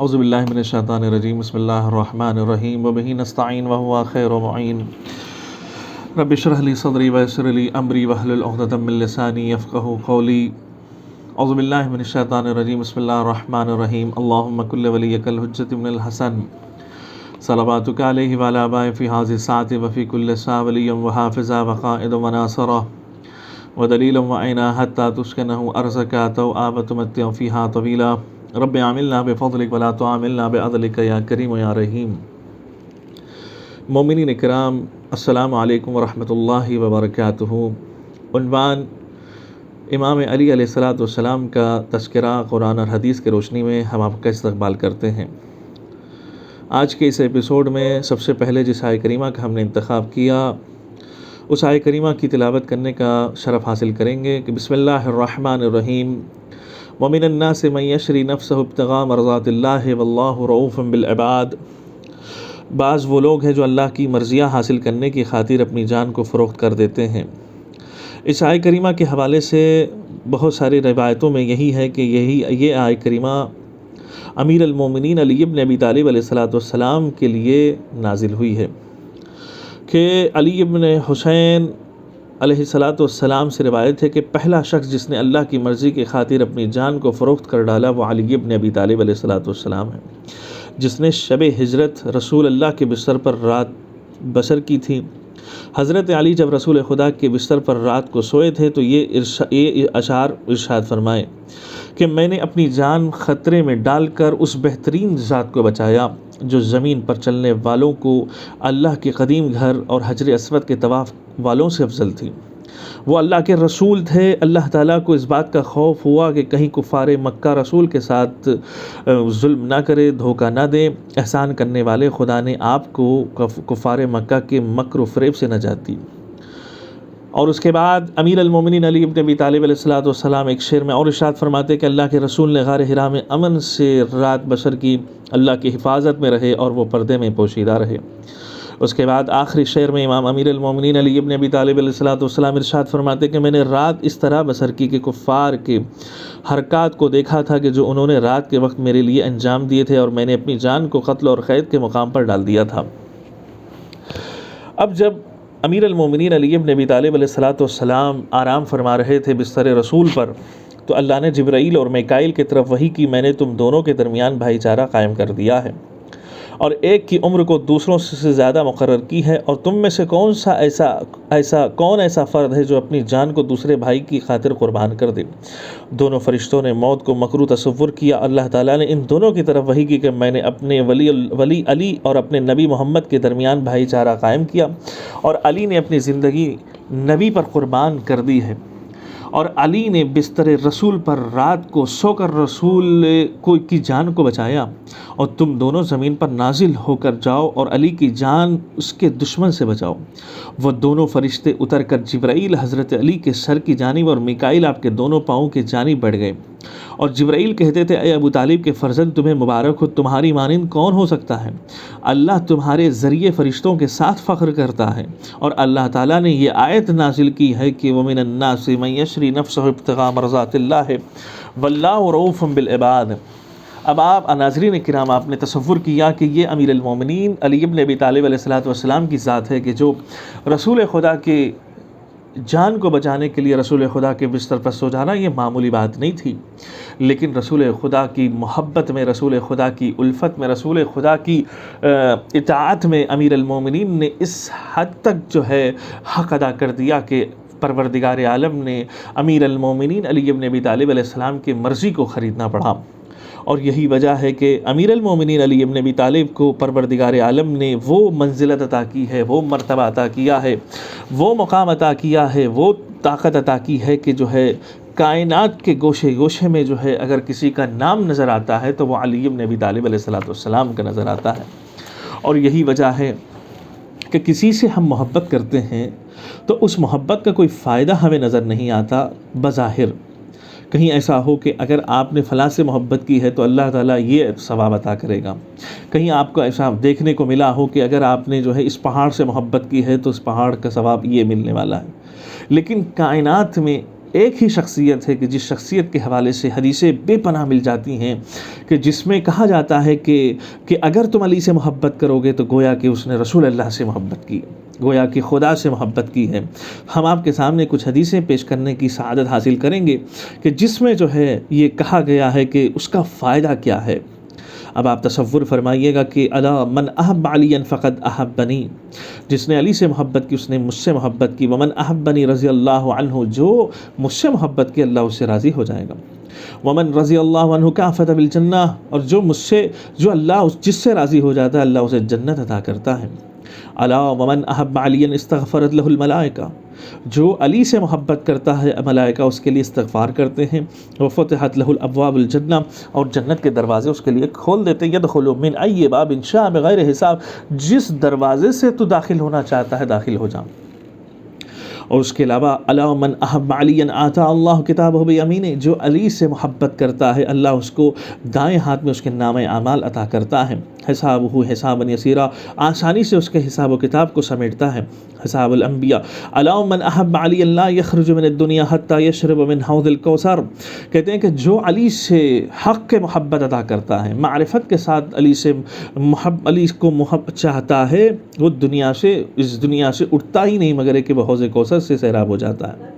اعوذ باللہ من الشیطان الرجیم بسم اللہ الرحمن الرحیم وبہ نستعین وہو خیر معین رب اشرح لی صدری ویسر لی امری واحلل عقدۃ من لسانی یفقہوا قولی اعوذ باللہ من الشیطان الرجیم بسم اللہ الرحمن الرحیم اللہم کل ولیک الحجۃ بن الحسن صلواتک علیہ وعلی آبائہ فی ہذہ الساعۃ وفی کل ساعۃ ولیا وحافظا وقائدا وناصرا ودلیلا وعینا حتی تسکنہ ارضک طوعا تمتع فیہا طویلا رب عاملنا بفضلک ولا تعاملنا بعدلک یا کریم یا رحیم۔ مومنین کرام، السلام علیکم ورحمۃ اللہ وبرکاتہ۔ عنوان امام علی علیہ السلام کا تذکرہ قرآن اور حدیث کی روشنی میں ہم آپ کا استقبال کرتے ہیں۔ آج کے اس ایپیسوڈ میں سب سے پہلے جس آیہ کریمہ کا ہم نے انتخاب کیا اس آیہ کریمہ کی تلاوت کرنے کا شرف حاصل کریں گے کہ بسم اللہ الرحمن الرحیم وَمِنَ النَّاسِ مَن يَشْرِي نَفْسَهُ ابْتِغَاءَ مَرْضَاتِ اللَّهِ وَاللَّهُ رَءُوفٌ بِالْعِبَادِ۔ بعض وہ لوگ ہیں جو اللہ کی مرضیہ حاصل کرنے کی خاطر اپنی جان کو فروخت کر دیتے ہیں۔ اس آیہ کریمہ کے حوالے سے بہت ساری روایتوں میں یہی ہے کہ یہ آیہ کریمہ امیر المومنین علی بن ابی طالب علیہ السلام کے لیے نازل ہوئی ہے کہ علی بن حسین علیہ السلام سے روایت ہے کہ پہلا شخص جس نے اللہ کی مرضی کی خاطر اپنی جان کو فروخت کر ڈالا وہ علی بن ابی طالب علیہ السلام ہے، جس نے شب ہجرت رسول اللہ کے بستر پر رات بسر کی تھی۔ حضرت علی جب رسول خدا کے بستر پر رات کو سوئے تھے تو یہ اشعار ارشاد فرمائے کہ میں نے اپنی جان خطرے میں ڈال کر اس بہترین ذات کو بچایا جو زمین پر چلنے والوں کو اللہ کے قدیم گھر اور حجر اسود کے طواف والوں سے افضل تھی۔ وہ اللہ کے رسول تھے۔ اللہ تعالیٰ کو اس بات کا خوف ہوا کہ کہیں کفار مکہ رسول کے ساتھ ظلم نہ کرے، دھوکہ نہ دے۔ احسان کرنے والے خدا نے آپ کو کفار مکہ کے مکر و فریب سے نجات دی۔ اور اس کے بعد امیر المومنین علی بن ابی طالب علیہ السلام ایک شعر میں اور ارشاد فرماتے کہ اللہ کے رسول نے غار حرا میں امن سے رات بسر کی، اللہ کی حفاظت میں رہے اور وہ پردے میں پوشیدہ رہے۔ اس کے بعد آخری شعر میں امام امیر المومنین علی بن ابی طالب علیہ السلام ارشاد فرماتے کہ میں نے رات اس طرح بسر کی کہ کفار کے حرکات کو دیکھا تھا کہ جو انہوں نے رات کے وقت میرے لیے انجام دیے تھے، اور میں نے اپنی جان کو قتل اور قید کے مقام پر ڈال دیا تھا۔ اب جب امیر المومنین علی بن ابی طالب علیہ السلام آرام فرما رہے تھے بستر رسول پر، تو اللہ نے جبرائیل اور میکائیل کی طرف وحی کی، میں نے تم دونوں کے درمیان بھائی چارہ قائم کر دیا ہے اور ایک کی عمر کو دوسروں سے زیادہ مقرر کی ہے، اور تم میں سے کون ایسا فرد ہے جو اپنی جان کو دوسرے بھائی کی خاطر قربان کر دے؟ دونوں فرشتوں نے موت کو مکروہ تصور کیا۔ اللہ تعالیٰ نے ان دونوں کی طرف وحی کی کہ میں نے اپنے ولی علی اور اپنے نبی محمد کے درمیان بھائی چارہ قائم کیا، اور علی نے اپنی زندگی نبی پر قربان کر دی ہے، اور علی نے بستر رسول پر رات کو سو کر رسول کی جان کو بچایا، اور تم دونوں زمین پر نازل ہو کر جاؤ اور علی کی جان اس کے دشمن سے بچاؤ۔ وہ دونوں فرشتے اتر کر جبرائیل حضرت علی کے سر کی جانب اور میکائیل آپ کے دونوں پاؤں کی جانب بڑھ گئے، اور جبرائیل کہتے تھے اے ابو طالب کے فرزند تمہیں مبارک ہو، تمہاری مانند کون ہو سکتا ہے؟ اللہ تمہارے ذریعے فرشتوں کے ساتھ فخر کرتا ہے، اور اللہ تعالیٰ نے یہ آیت نازل کی ہے کہ وَمِنَ النَّاسِ مَن يَشْرِي نَفْسَهُ ابْتِغَاءَ مَرْضَاتِ اللَّهِ وَاللَّهُ رَءُوفٌ بِالْعِبَادِ۔ اب ناظرین کرام، آپ نے تصور کیا کہ یہ امیر المومنین علی بن ابی طالب علیہ السلام کی ذات ہے کہ جو رسول خدا کے جان کو بچانے کے لیے رسول خدا کے بستر پر سو جانا یہ معمولی بات نہیں تھی، لیکن رسول خدا کی محبت میں، رسول خدا کی الفت میں، رسول خدا کی اطاعت میں امیر المومنین نے اس حد تک جو ہے حق ادا کر دیا کہ پروردگار عالم نے امیر المومنین علی بن ابی طالب علیہ السلام کی مرضی کو خریدنا پڑا۔ اور یہی وجہ ہے کہ امیر المومنین علی بن ابی طالب کو پروردگار عالم نے وہ منزلت عطا کی ہے، وہ مرتبہ عطا کیا ہے، وہ مقام عطا کیا ہے، وہ طاقت عطا کی ہے کہ جو ہے کائنات کے گوشے گوشے میں جو ہے اگر کسی کا نام نظر آتا ہے تو وہ علی بن ابی طالب علیہ السلام کا نظر آتا ہے۔ اور یہی وجہ ہے کہ کسی سے ہم محبت کرتے ہیں تو اس محبت کا کوئی فائدہ ہمیں نظر نہیں آتا بظاہر۔ کہیں ایسا ہو کہ اگر آپ نے فلاں سے محبت کی ہے تو اللہ تعالیٰ یہ ثواب عطا کرے گا، کہیں آپ کو ایسا دیکھنے کو ملا ہو کہ اگر آپ نے جو ہے اس پہاڑ سے محبت کی ہے تو اس پہاڑ کا ثواب یہ ملنے والا ہے، لیکن کائنات میں ایک ہی شخصیت ہے کہ جس شخصیت کے حوالے سے حدیثیں بے پناہ مل جاتی ہیں، کہ جس میں کہا جاتا ہے کہ اگر تم علی سے محبت کرو گے تو گویا کہ اس نے رسول اللہ سے محبت کی، گویا کہ خدا سے محبت کی ہے۔ ہم آپ کے سامنے کچھ حدیثیں پیش کرنے کی سعادت حاصل کریں گے کہ جس میں جو ہے یہ کہا گیا ہے کہ اس کا فائدہ کیا ہے۔ اب آپ تصور فرمائیے گا کہ الا من احب علی فقد احبنی، جس نے علی سے محبت کی اس نے مجھ سے محبت کی، ومن احبنی رضی اللہ عنہ، جو مجھ سے محبت کی اللہ اس سے راضی ہو جائے گا، ومن رضی اللہ عنہ کافۃ بالجنہ، اور جو اللہ جس سے راضی ہو جاتا ہے اللہ اسے جنت عطا کرتا ہے۔ الا ومن احب علی استغفرت له الملائکہ، جو علی سے محبت کرتا ہے ملائکہ اس کے لیے استغفار کرتے ہیں، وفتحت له الابواب الجنہ، اور جنت کے دروازے اس کے لیے کھول دیتے ہیں، يدخل من ای باب شاء بغیر حساب، جس دروازے سے تو داخل ہونا چاہتا ہے داخل ہو جا۔ اور اس کے علاوہ الا من احب علی آتا اللہ کتابہ بیمینہ، جو علی سے محبت کرتا ہے اللہ اس کو دائیں ہاتھ میں اس کے نامہ اعمال عطا کرتا ہے، حسابہ حسابا یسیرا، آسانی سے اس کے حساب و کتاب کو سمیٹتا ہے، حساب الانبیاء۔ الا من احب علی لا یخرج من الدنیا حتی یشرب من حوض الکوثر، کہتے ہیں کہ جو علی سے حق کے محبت عطا کرتا ہے، معرفت کے ساتھ علی کو محبت چاہتا ہے، وہ اس دنیا سے اٹھتا ہی نہیں مگر کہ وہ حوض کوثر سے سیراب ہو جاتا ہے۔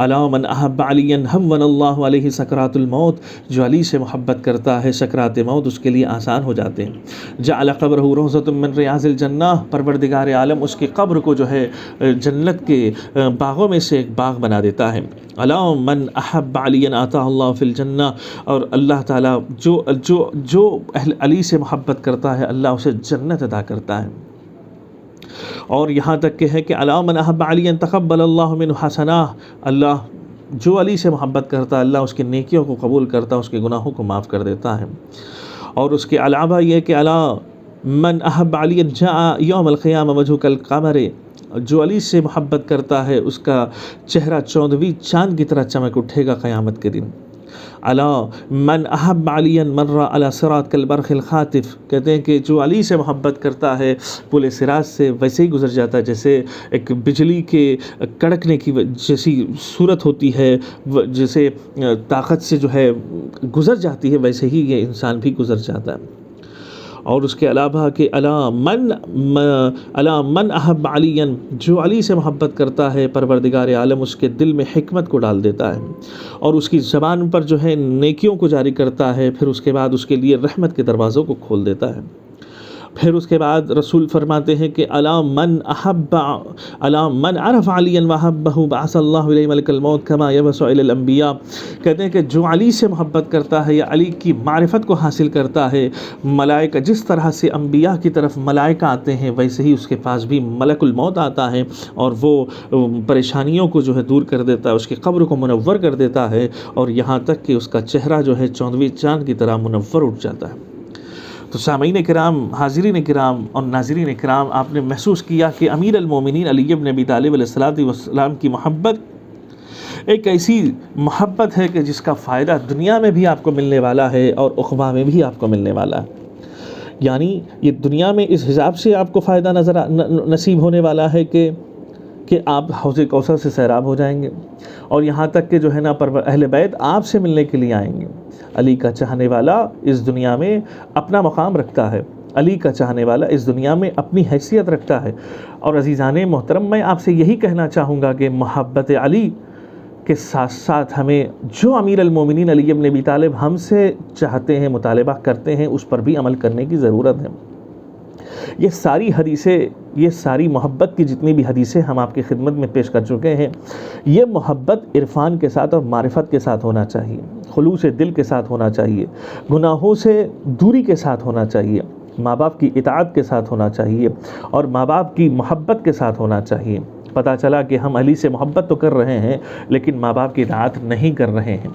الا من احب علی ہون اللہ علیہ سکرات الموت، جو علی سے محبت کرتا ہے سکرات موت اس کے لیے آسان ہو جاتے ہیں۔ جعل قبرہ روضۃ من ریاض الجنہ، پروردگار عالم اس کی قبر کو جو ہے جنت کے باغوں میں سے ایک باغ بنا دیتا ہے۔ الا من احب علی آتا اللہ فی الجنہ، اور اللہ تعالیٰ جو اہل علی سے محبت کرتا ہے اللہ اسے جنت عطا کرتا ہے۔ اور یہاں تک کہ ہے کہ الا من احب علی تقبل اللہ منہ حسنہ، اللہ جو علی سے محبت کرتا ہے اللہ اس کی نیکیوں کو قبول کرتا ہے، اس کے گناہوں کو معاف کر دیتا ہے۔ اور اس کے علاوہ یہ کہ الا من احب علی جاء یوم القیامہ وجہ کالقمر، جو علی سے محبت کرتا ہے اس کا چہرہ 14ویں چاند کی طرح چمک اٹھے گا قیامت کے دن۔ الا من احب علی مر علی صراط کالبرق الخاطف، کہتے ہیں کہ جو علی سے محبت کرتا ہے پل صراط سے ویسے ہی گزر جاتا ہے جیسے ایک بجلی کے کڑکنے کی جیسی صورت ہوتی ہے، جیسے طاقت سے جو ہے گزر جاتی ہے ویسے ہی یہ انسان بھی گزر جاتا ہے۔ اور اس کے علاوہ کہ الا من احب علی، جو علی سے محبت کرتا ہے پروردگار عالم اس کے دل میں حکمت کو ڈال دیتا ہے اور اس کی زبان پر جو ہے نیکیوں کو جاری کرتا ہے، پھر اس کے بعد اس کے لیے رحمت کے دروازوں کو کھول دیتا ہے۔ پھر اس کے بعد رسول فرماتے ہیں کہ الا من عرف علی وحبہ بعث اللہ الیہ ملک الموت کما یبعث الی الانبیاء، کہتے ہیں کہ جو علی سے محبت کرتا ہے یا علی کی معرفت کو حاصل کرتا ہے، ملائکہ جس طرح سے انبیاء کی طرف ملائکہ آتے ہیں ویسے ہی اس کے پاس بھی ملک الموت آتا ہے اور وہ پریشانیوں کو جو ہے دور کر دیتا ہے، اس کی قبر کو منور کر دیتا ہے، اور یہاں تک کہ اس کا چہرہ جو ہے 14ویں چاند کی طرح منور اٹھ جاتا ہے۔ تو سامعین کرام، حاضرین کرام اور ناظرین کرام، آپ نے محسوس کیا کہ امیر المومنین علی بن ابی طالب علیہ السلام کی محبت ایک ایسی محبت ہے کہ جس کا فائدہ دنیا میں بھی آپ کو ملنے والا ہے اور عقبہ میں بھی آپ کو ملنے والا ہے۔ یعنی یہ دنیا میں اس حساب سے آپ کو فائدہ نصیب ہونے والا ہے کہ آپ حوض کوثر سے سیراب ہو جائیں گے، اور یہاں تک کہ جو ہے نا اہل بیت آپ سے ملنے کے لیے آئیں گے۔ علی کا چاہنے والا اس دنیا میں اپنا مقام رکھتا ہے، علی کا چاہنے والا اس دنیا میں اپنی حیثیت رکھتا ہے۔ اور عزیزان محترم، میں آپ سے یہی کہنا چاہوں گا کہ محبت علی کے ساتھ ساتھ ہمیں جو امیر المومنین علی بن ابی طالب ہم سے چاہتے ہیں، مطالبہ کرتے ہیں، اس پر بھی عمل کرنے کی ضرورت ہے۔ یہ ساری حدیثیں، یہ ساری محبت کی جتنی بھی حدیثیں ہم آپ کی خدمت میں پیش کر چکے ہیں، یہ محبت عرفان کے ساتھ اور معرفت کے ساتھ ہونا چاہیے، خلوص دل کے ساتھ ہونا چاہیے، گناہوں سے دوری کے ساتھ ہونا چاہیے، ماں باپ کی اطاعت کے ساتھ ہونا چاہیے اور ماں باپ کی محبت کے ساتھ ہونا چاہیے۔ پتہ چلا کہ ہم علی سے محبت تو کر رہے ہیں لیکن ماں باپ کی اطاعت نہیں کر رہے ہیں،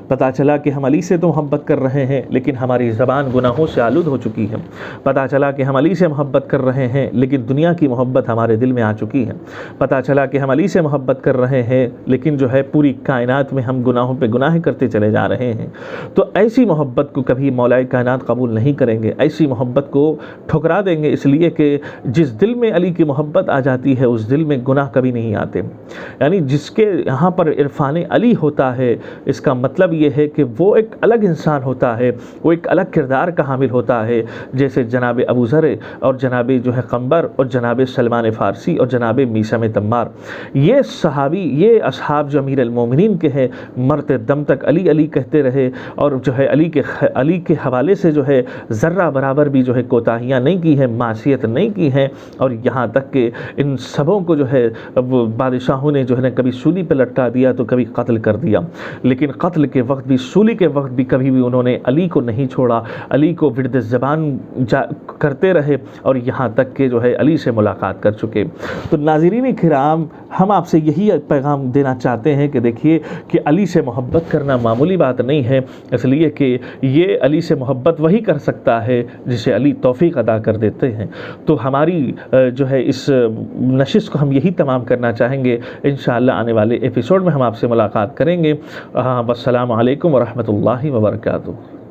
پتہ چلا کہ ہم علی سے تو محبت کر رہے ہیں لیکن ہماری زبان گناہوں سے آلود ہو چکی ہے، پتہ چلا کہ ہم علی سے محبت کر رہے ہیں لیکن دنیا کی محبت ہمارے دل میں آ چکی ہے، پتہ چلا کہ ہم علی سے محبت کر رہے ہیں لیکن جو ہے پوری کائنات میں ہم گناہوں پہ گناہ کرتے چلے جا رہے ہیں۔ تو ایسی محبت کو کبھی مولا کائنات قبول نہیں کریں گے، ایسی محبت کو ٹھکرا دیں گے، اس لیے کہ جس دل میں علی کی محبت آ جاتی ہے اس دل میں گناہ کبھی نہیں آتے۔ یعنی جس کے یہاں پر عرفان علی ہوتا ہے، اس کا مطلب یہ ہے کہ وہ ایک الگ انسان ہوتا ہے، وہ ایک الگ کردار کا حامل ہوتا ہے، جیسے جناب ابو ذر اور جناب جو ہے قنبر اور جناب سلمان فارسی اور جناب میثم تمار، یہ صحابی، یہ اصحاب جو امیر المومنین کے ہیں، مرتے دم تک علی علی کہتے رہے، اور جو ہے علی کے حوالے سے جو ہے ذرہ برابر بھی جو ہے کوتاہیاں نہیں کی ہیں، معصیت نہیں کی ہیں، اور یہاں تک کہ ان سبوں کو جو ہے وہ بادشاہوں نے جو ہے کبھی سولی پہ لٹکا دیا تو کبھی قتل کر دیا، لیکن قتل کے وقت بھی، سولی کے وقت بھی کبھی بھی انہوں نے علی کو نہیں چھوڑا، علی کو ورد زبان کرتے رہے، اور یہاں تک کہ جو ہے علی سے ملاقات کر چکے۔ تو ناظرین کرام، ہم آپ سے یہی پیغام دینا چاہتے ہیں کہ دیکھیے کہ علی سے محبت کرنا معمولی بات نہیں ہے، اس لیے کہ یہ علی سے محبت وہی کر سکتا ہے جسے علی توفیق عطا کر دیتے ہیں۔ تو ہماری جو ہے اس نشست کو ہم یہی تمام کرنا چاہیں گے۔ انشاءاللہ آنے والے ایپیسوڈ میں ہم آپ سے ملاقات کریں گے۔ والسلام علیکم ورحمۃ اللہ وبرکاتہ۔